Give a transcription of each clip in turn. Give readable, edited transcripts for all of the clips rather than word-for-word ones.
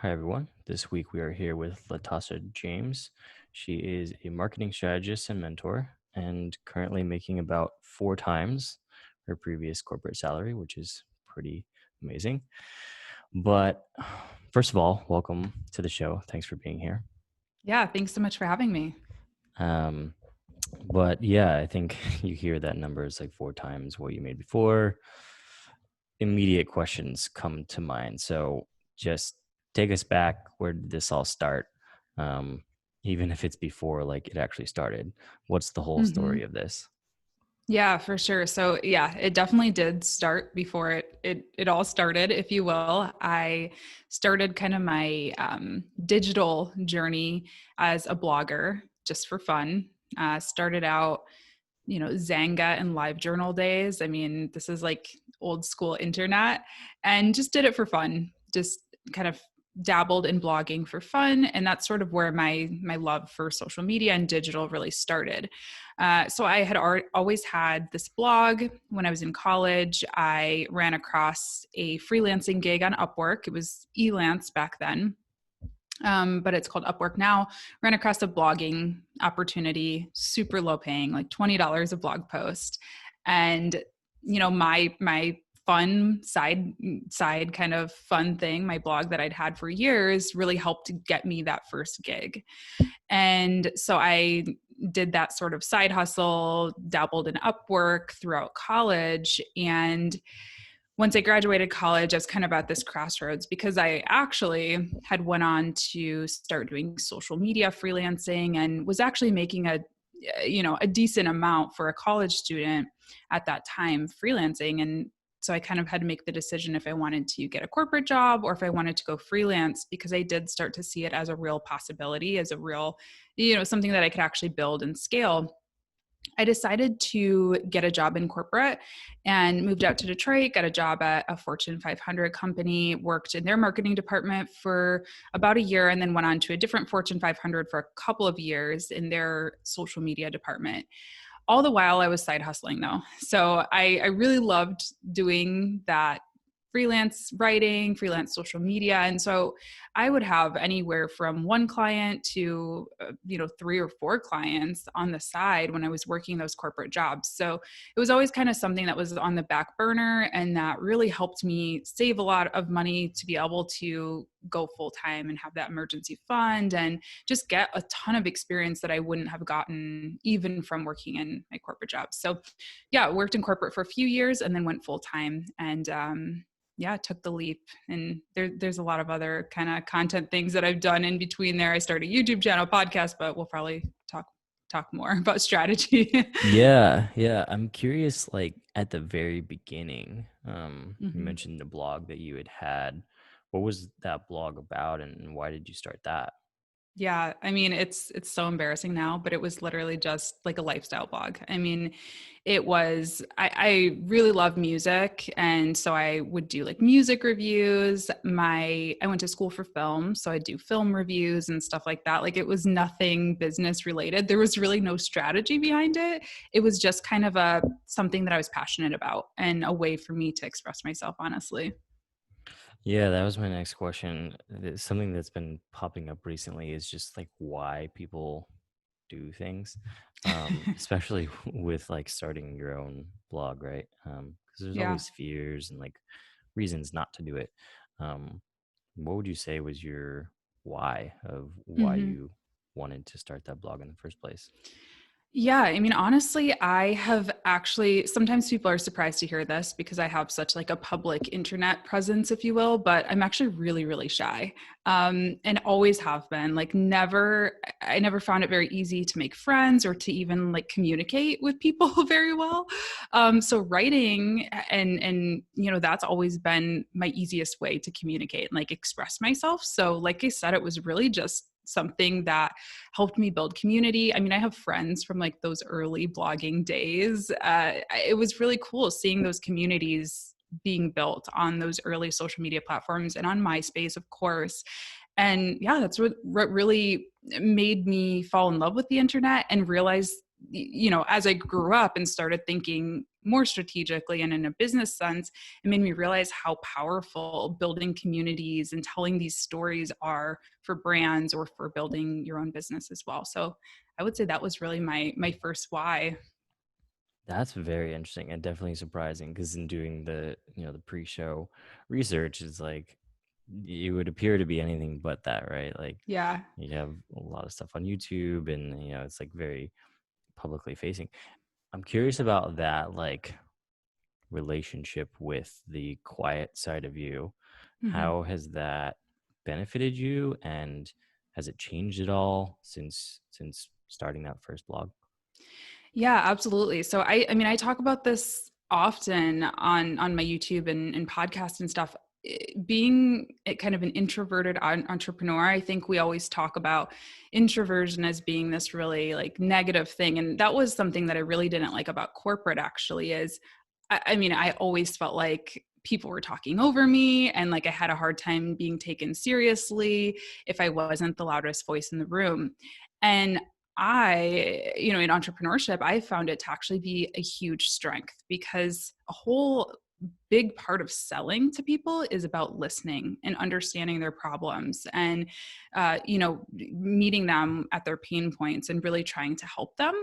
Hi, everyone. This week we are here with Latasha James. She is a marketing strategist and mentor and currently making about four times her previous corporate salary, which is pretty amazing. But first of all, welcome to the show. Thanks for being here. Yeah, thanks so much for having me. Um, but yeah, I think you hear that number is like four times what you made before. Immediate questions come to mind. So just take us back. Where did this all start? Um, Even if it's before like it actually started. What's the whole hmm story of this? Yeah, for sure. So yeah, it definitely did start before it all started, if you will. I started kind of my digital journey as a blogger just for fun. Started out, Zanga and LiveJournal days. I mean, this is like old school internet, and just did it for fun. Just kind of dabbled in blogging for fun, and that's sort of where my love for social media and digital really started. So I had always had this blog. When I was in college, I ran across a freelancing gig on Upwork. It was Elance back then, but it's called Upwork now. Ran across a blogging opportunity, super low paying, like $20 a blog post, and my fun side kind of fun thing, my blog that I'd had for years, really helped get me that first gig. And so I did that sort of side hustle, dabbled in Upwork throughout college, and once I graduated college, I was kind of at this crossroads because I actually had went on to start doing social media freelancing and was actually making a decent amount for a college student at that time freelancing. And so I kind of had to make the decision if I wanted to get a corporate job or if I wanted to go freelance, because I did start to see it as a real possibility, as a real, something that I could actually build and scale. I decided to get a job in corporate and moved out to Detroit, got a job at a Fortune 500 company, worked in their marketing department for about a year, and then went on to a different Fortune 500 for a couple of years in their social media department. All the while, I was side hustling though. So I really loved doing that freelance writing, freelance social media. And so I would have anywhere from one client to, three or four clients on the side when I was working those corporate jobs. So it was always kind of something that was on the back burner, and that really helped me save a lot of money to be able to go full time and have that emergency fund and just get a ton of experience that I wouldn't have gotten even from working in my corporate jobs. So yeah, worked in corporate for a few years and then went full time. And yeah, took the leap. And there's a lot of other kind of content things that I've done in between there. I started a YouTube channel, podcast, but we'll probably talk more about strategy. Yeah. I'm curious, like at the very beginning, you Mhm. mentioned the blog that you had. What was that blog about and why did you start that? Yeah, I mean, it's so embarrassing now, but it was literally just like a lifestyle blog. I mean, I really love music, and so I would do like music reviews. I went to school for film, so I do film reviews and stuff like that. Like, it was nothing business related. There was really no strategy behind it. It was just kind of a something that I was passionate about and a way for me to express myself, honestly. Yeah, that was my next question. Something that's been popping up recently is just like why people do things, especially with like starting your own blog, right? Because there's Yeah. always fears and like reasons not to do it. Um, what would you say was your why of why Mhm. you wanted to start that blog in the first place? Yeah, I mean, honestly, I have actually, sometimes people are surprised to hear this because I have such like a public internet presence, if you will, but I'm actually really, really shy. And always have been. Like, I never found it very easy to make friends or to even like communicate with people very well. So writing and that's always been my easiest way to communicate and like express myself. So like I said, it was really just something that helped me build community. I mean, I have friends from like those early blogging days. It was really cool seeing those communities being built on those early social media platforms and on MySpace, of course. And yeah, that's what really made me fall in love with the internet and realize, as I grew up and started thinking more strategically and in a business sense, it made me realize how powerful building communities and telling these stories are for brands or for building your own business as well. So I would say that was really my first why. That's very interesting and definitely surprising because in doing the pre-show research, it's like it would appear to be anything but that, right? Like Yeah. you have a lot of stuff on YouTube and it's like very publicly facing. I'm curious about that like relationship with the quiet side of you. Mhm. How has that benefited you and has it changed at all since starting that first blog? Yeah, absolutely. So I mean, I talk about this often on my YouTube and podcasts and stuff. Being kind of an introverted entrepreneur, I think we always talk about introversion as being this really like negative thing, and that was something that I really didn't like about corporate. Actually, is I mean, I always felt like people were talking over me, and like I had a hard time being taken seriously if I wasn't the loudest voice in the room. And in entrepreneurship, I found it to actually be a huge strength because a whole big part of selling to people is about listening and understanding their problems and, meeting them at their pain points and really trying to help them.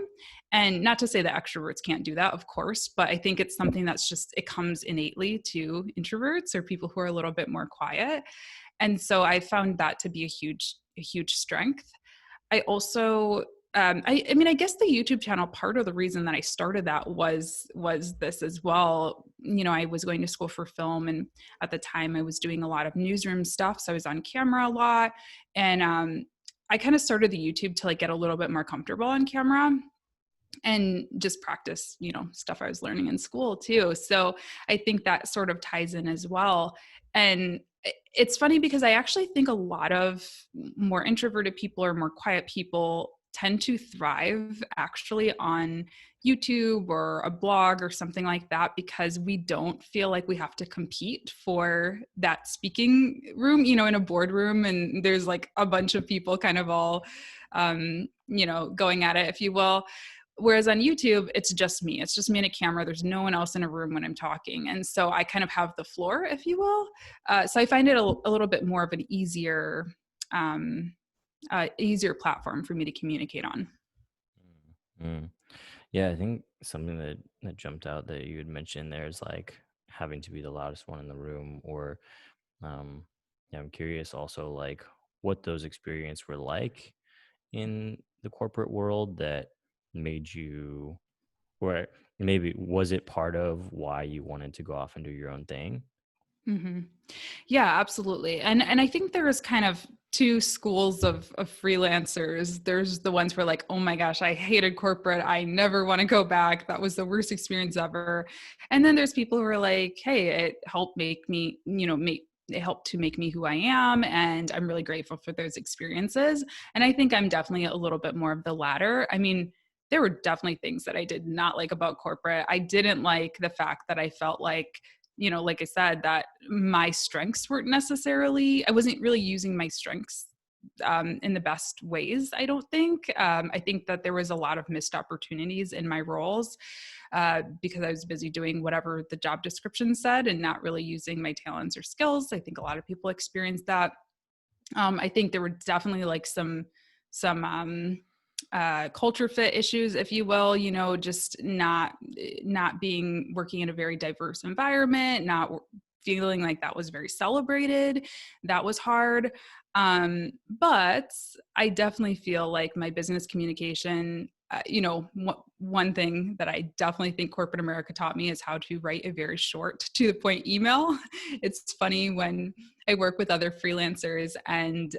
And not to say that extroverts can't do that, of course, but I think it's something that's just, it comes innately to introverts or people who are a little bit more quiet. And so I found that to be a huge strength. I also I mean, I guess the YouTube channel, part of the reason that I started that was this as well. I was going to school for film, and at the time I was doing a lot of newsroom stuff, so I was on camera a lot, and I kind of started the YouTube to like get a little bit more comfortable on camera and just practice, stuff I was learning in school too. So I think that sort of ties in as well. And it's funny because I actually think a lot of more introverted people or more quiet people tend to thrive actually on YouTube or a blog or something like that because we don't feel like we have to compete for that speaking room, in a boardroom and there's like a bunch of people kind of all going at it, if you will. Whereas on YouTube, it's just me. It's just me and a camera. There's no one else in a room when I'm talking. And so I kind of have the floor, if you will. So I find it a little bit more of an um, easier platform for me to communicate on. Mm. Yeah, I think something that jumped out that you had mentioned there is like having to be the loudest one in the room, or um, yeah, I'm curious also like what those experiences were like in the corporate world that made you, or maybe was it part of why you wanted to go off and do your own thing? hmm Yeah, absolutely. And I think there is kind of two schools of freelancers. There's the ones who are like, oh my gosh, I hated corporate. I never want to go back. That was the worst experience ever. And then there's people who are like, hey, it helped make me, make it helped to make me who I am. And I'm really grateful for those experiences. And I think I'm definitely a little bit more of the latter. I mean, there were definitely things that I did not like about corporate. I didn't like the fact that I felt like, like I said, that my strengths weren't necessarily, I wasn't really using my strengths in the best ways, I don't think. I think that there was a lot of missed opportunities in my roles because I was busy doing whatever the job description said and not really using my talents or skills. I think a lot of people experience that. I think there were definitely like some culture fit issues, if you will. Just not being working in a very diverse environment, not feeling like that was very celebrated. That was hard. But I definitely feel like my business communication. One thing that I definitely think corporate America taught me is how to write a very short, to the point email. It's funny when I work with other freelancers and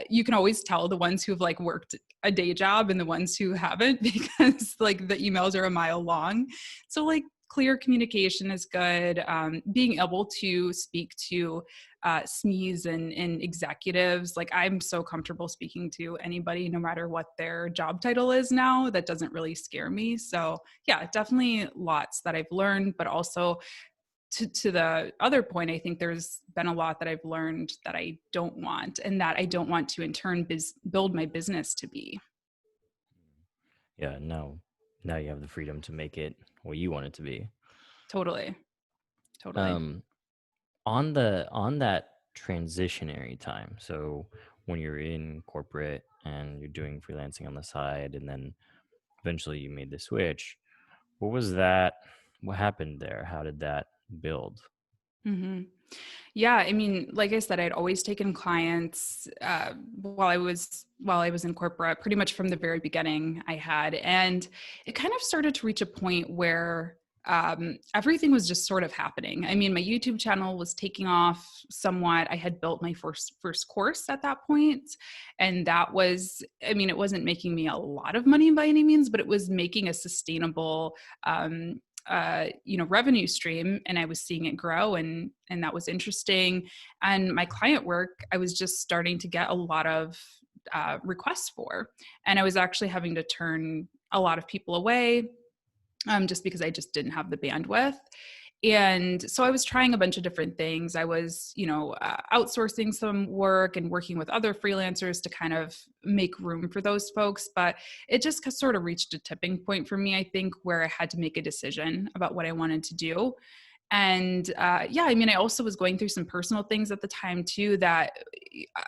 you can always tell the ones who've like worked a day job and the ones who haven't because like the emails are a mile long. So like clear communication is good. Being able to speak to SMEs and executives, like I'm so comfortable speaking to anybody, no matter what their job title is now. That doesn't really scare me. So yeah, definitely lots that I've learned, but also to the other point, I think there's been a lot that I've learned that I don't want, and that I don't want to in turn build my business to be. Yeah, no. Now you have the freedom to make it what you want it to be. Totally. Totally. Um, on that transitionary time, so when you're in corporate and you're doing freelancing on the side, and then eventually you made the switch, what was that? What happened there? How did that build? Hmm. Yeah, I mean, like I said, I'd always taken clients while I was in corporate, pretty much from the very beginning. I had, and it kind of started to reach a point where everything was just sort of happening. I mean, my YouTube channel was taking off somewhat. I had built my first course at that point, and that was, I mean, it wasn't making me a lot of money by any means, but it was making a sustainable revenue stream, and I was seeing it grow, and that was interesting. And my client work, I was just starting to get a lot of requests for, and I was actually having to turn a lot of people away, just because I just didn't have the bandwidth. And so I was trying a bunch of different things. I was, outsourcing some work and working with other freelancers to kind of make room for those folks. But it just sort of reached a tipping point for me, I think, where I had to make a decision about what I wanted to do. And yeah, I mean, I also was going through some personal things at the time too that,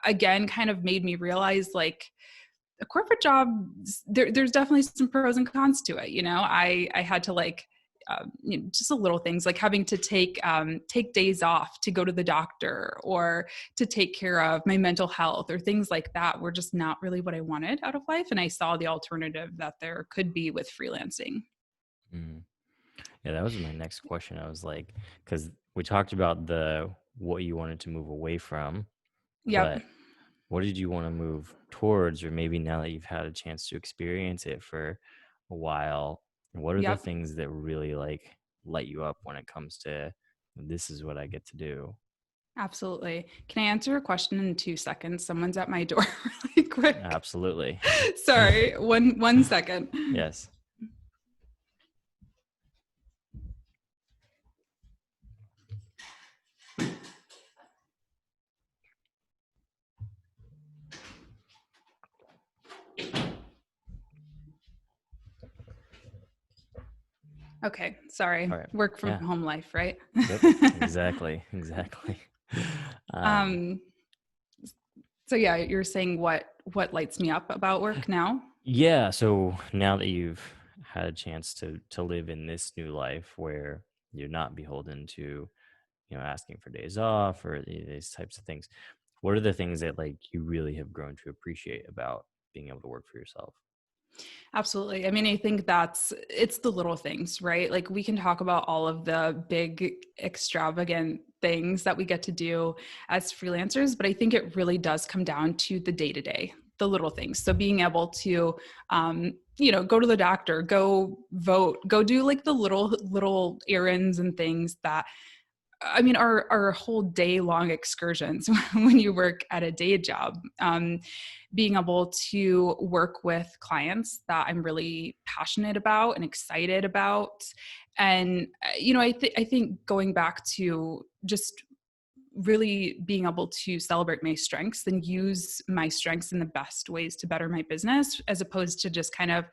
again, kind of made me realize, like, a corporate job, there's definitely some pros and cons to it. I had to, like, just a little things like having to take days off to go to the doctor or to take care of my mental health, or things like that were just not really what I wanted out of life. And I saw the alternative that there could be with freelancing. Mm. Yeah, that was my next question. I was like, because we talked about the what you wanted to move away from, Yep, but what did you want to move towards? Or maybe now that you've had a chance to experience it for a while, what are the yep. things that really like light you up when it comes to this is what I get to do? Absolutely. Can I answer a question in 2 seconds? Someone's at my door really quick. Absolutely. Sorry, one second. Yes. Okay, sorry. All right. Work from Yeah. home life, right? Yep. Exactly. Exactly. Um, um, so yeah, you're saying what lights me up about work now? yeah. So now that you've had a chance to live in this new life where you're not beholden to, asking for days off or these types of things, what are the things that like you really have grown to appreciate about being able to work for yourself? Absolutely. I mean, I think it's the little things, right? Like, we can talk about all of the big extravagant things that we get to do as freelancers, but I think it really does come down to the day to day, the little things. So being able to, go to the doctor, go vote, go do like the little errands and things that, I mean, are whole day long excursions when you work at a day job. Being able to work with clients that I'm really passionate about and excited about. And, I think going back to just really being able to celebrate my strengths and use my strengths in the best ways to better my business, as opposed to just kind of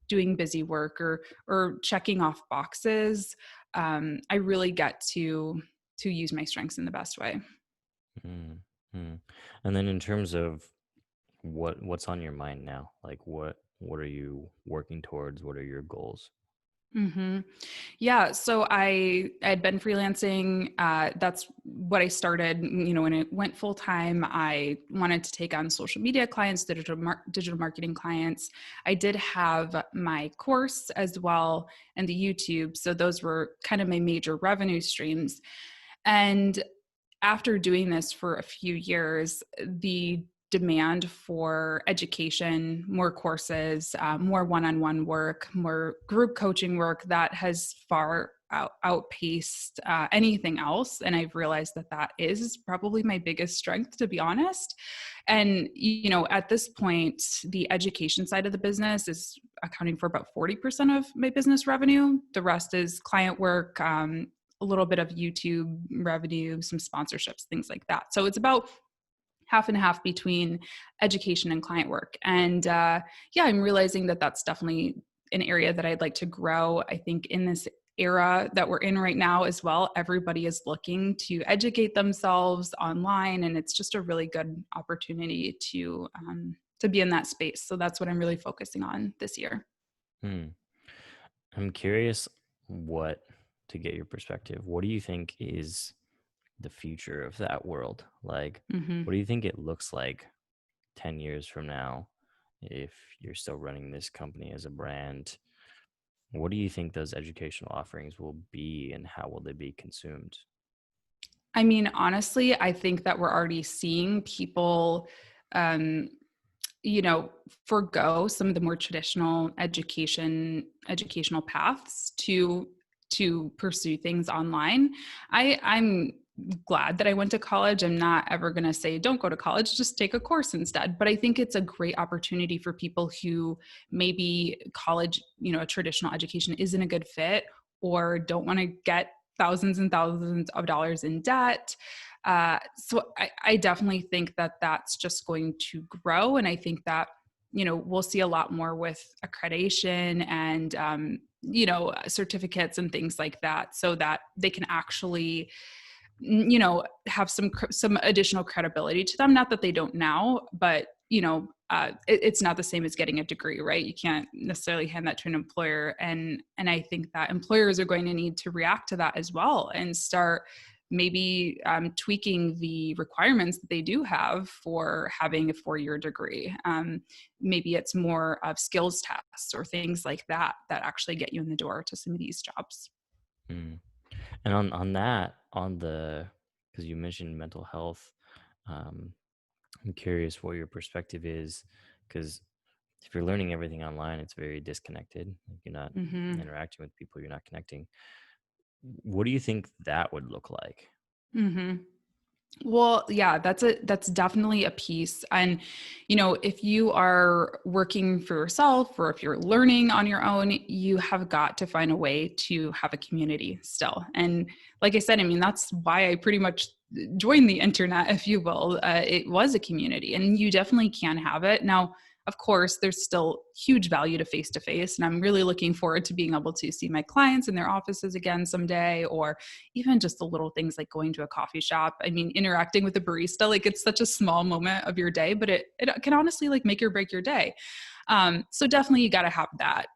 doing busy work or checking off boxes. I really get to use my strengths in the best way. mm mm. And then in terms of what's on your mind now, like what are you working towards? What are your goals? Hmm. Yeah, so I had been freelancing. That's what I started. When it went full time, I wanted to take on social media clients, digital marketing clients. I did have my course as well and the YouTube, so those were kind of my major revenue streams. And after doing this for a few years, the demand for education, more courses, more one on one work, more group coaching work, that has far outpaced anything else. And I've realized that that is probably my biggest strength, to be honest. And, at this point, the education side of the business is accounting for about 40% of my business revenue. The rest is client work, a little bit of YouTube revenue, some sponsorships, things like that. So it's about half and half between education and client work. And yeah, I'm realizing that that's definitely an area that I'd like to grow. I think in this era that we're in right now as well. Everybody is looking to educate themselves online, and it's just a really good opportunity to be in that space. So that's what I'm really focusing on this year. Hmm. I'm curious what to get your perspective. What do you think is the future of that world? Like, what Hmm. do you think it looks like 10 years from now if you're still running this company as a brand? What do you think those educational offerings will be and how will they be consumed? I mean, honestly, I think that we're already seeing people, um, you know, forgo some of the more traditional educational paths to pursue things online. I'm glad that I went to college. I'm not ever going to say don't go to college, just take a course instead. But I think it's a great opportunity for people who maybe college, a traditional education isn't a good fit or don't want to get thousands and thousands of dollars in debt. So I definitely think that that's just going to grow. And I think that, we'll see a lot more with accreditation and, certificates and things like that so that they can actually, have some additional credibility to them. Not that they don't now, but it's not the same as getting a degree, right? You can't necessarily hand that to an employer, and I think that employers are going to need to react to that as well and start maybe tweaking the requirements that they do have for having a 4-year degree. Maybe it's more of skills tests or things like that that actually get you in the door to some of these jobs. Mm. And on that, because you mentioned mental health, um, I'm curious what your perspective is, because if you're learning everything online, it's very disconnected. Like you're not Hmm. interacting with people, you're not connecting. What do you think that would look like? Hmm. Well, yeah, that's definitely a piece. And if you are working for yourself or if you're learning on your own, you have got to find a way to have a community still. And like I said, I mean, that's why I pretty much joined the internet, if you will. It was a community, and you definitely can have it. Now, of course, there's still huge value to face, and I'm really looking forward to being able to see my clients in their offices again someday, or even just the little things like going to a coffee shop. I mean, interacting with a barista, like it's such a small moment of your day, but it can honestly like make or break your day. So definitely you got to have that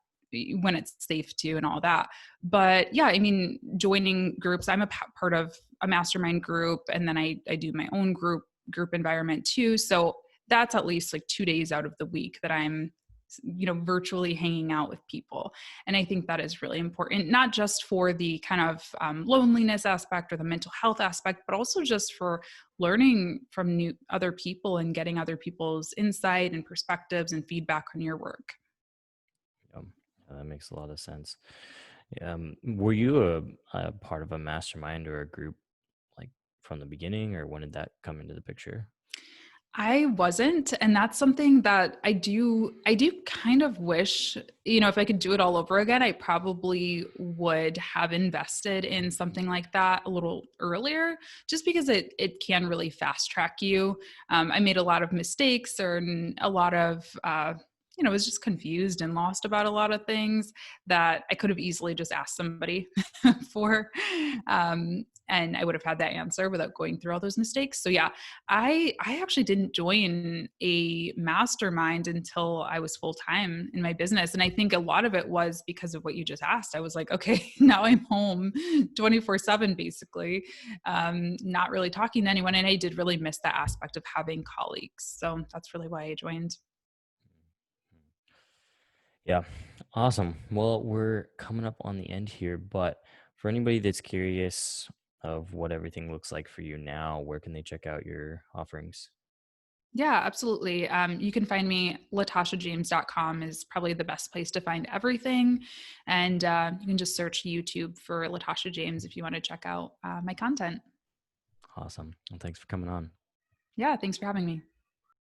when it's safe to and all that. But yeah, I mean, joining groups, I'm a part of a mastermind group, and then I do my own group environment too. So that's at least like 2 days out of the week that I'm virtually hanging out with people. And I think that is really important, not just for the kind of loneliness aspect or the mental health aspect, but also just for learning from new other people and getting other people's insight and perspectives and feedback on your work. That makes a lot of sense. Were you a part of a mastermind or a group like from the beginning, or when did that come into the picture? I wasn't, and that's something that I do kind of wish, if I could do it all over again, I probably would have invested in something like that a little earlier, just because it can really fast track you. I made a lot of mistakes or a lot of was just confused and lost about a lot of things that I could have easily just asked somebody for. And I would have had that answer without going through all those mistakes. So yeah, I actually didn't join a mastermind until I was full time in my business, and I think a lot of it was because of what you just asked. I was like, okay, now I'm home 24/7, basically, not really talking to anyone, and I did really miss that aspect of having colleagues. So that's really why I joined. Yeah, awesome. Well, we're coming up on the end here, but for anybody that's curious of what everything looks like for you now, where can they check out your offerings? Yeah, absolutely. You can find me, latashajames.com is probably the best place to find everything. And you can just search YouTube for Latasha James if you want to check out my content. Awesome. Well, thanks for coming on. Yeah, thanks for having me.